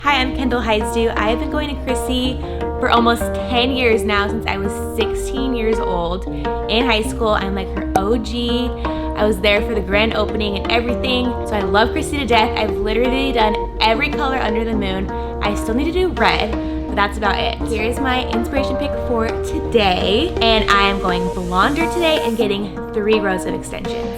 Hi, I'm Kendall Hyzdu. I have been going to Chrissy for almost 10 years now, since I was 16 years old. In high school, I'm like her OG. I was there for the grand opening and everything, so I love Chrissy to death. I've literally done every color under the moon. I still need to do red, but that's about it. Here's my inspiration pick for today, and I am going blonder today and getting 3 rows of extensions.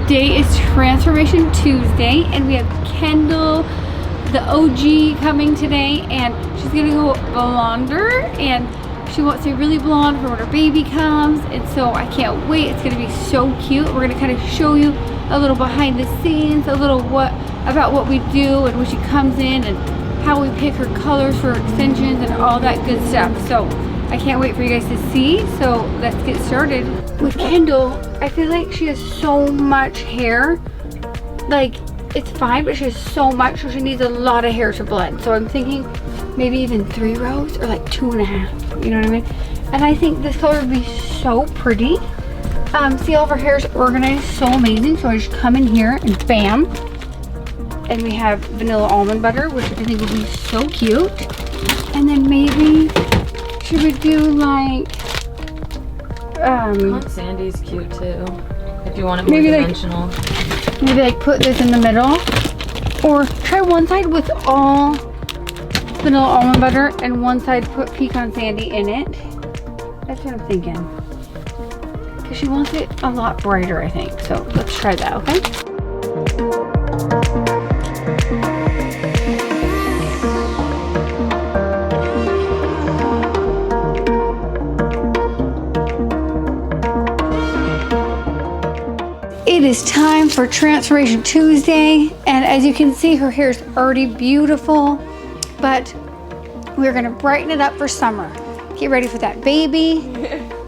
Today is Transformation Tuesday, and we have Kendall, the OG, coming today, and she's gonna go blonder, and she wants to be really blonde for when her baby comes, and so I can't wait. It's gonna be so cute. We're gonna kind of show you a little behind the scenes, a little about what we do and when she comes in, and how we pick her colors for extensions and all that good stuff. So I can't wait for you guys to see, so let's get started. With Kendall, I feel like she has so much hair. Like, it's fine, but she has so much, so she needs a lot of hair to blend. So I'm thinking maybe even 3 rows or like 2.5, you know what I mean? And I think this color would be so pretty. See, all of her hair is organized, so amazing. So I just come in here and bam. And we have vanilla almond butter, which I think would be so cute. And then maybe should we do like Sandy's cute too, if you want it more maybe dimensional. Maybe like put this in the middle, or try one side with all vanilla almond butter and one side put pecan sandy in it. That's what I'm thinking, because she wants it a lot brighter, I think. So let's try that, okay? It is time for Transformation Tuesday, and as you can see, her hair is already beautiful, but we're gonna brighten it up for summer. Get ready for that baby,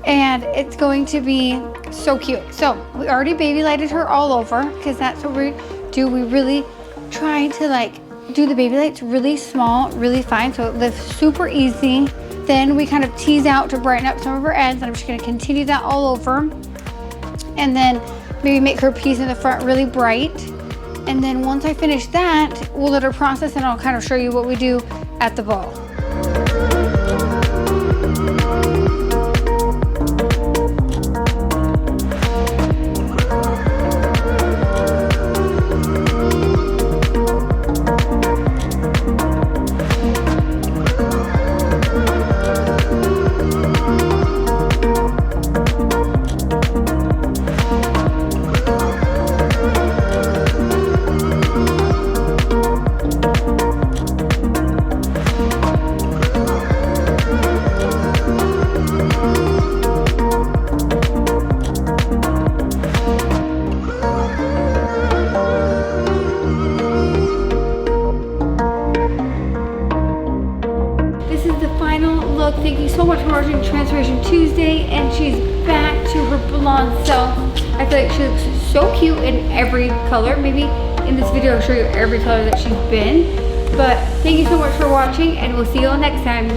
and it's going to be so cute. So we already baby lighted her all over, because that's what we do. We really try to like do the baby lights really small, really fine, so it lifts super easy. Then we kind of tease out to brighten up some of her ends, and I'm just gonna continue that all over, and then maybe make her piece in the front really bright. And then once I finish that, we'll let her process, and I'll kind of show you what we do at the ball. Thank you so much for watching Transformation Tuesday, and she's back to her blonde self. I feel like she looks so cute in every color. Maybe in this video I'll show you every color that she's been. But thank you so much for watching, and we'll see you all next time.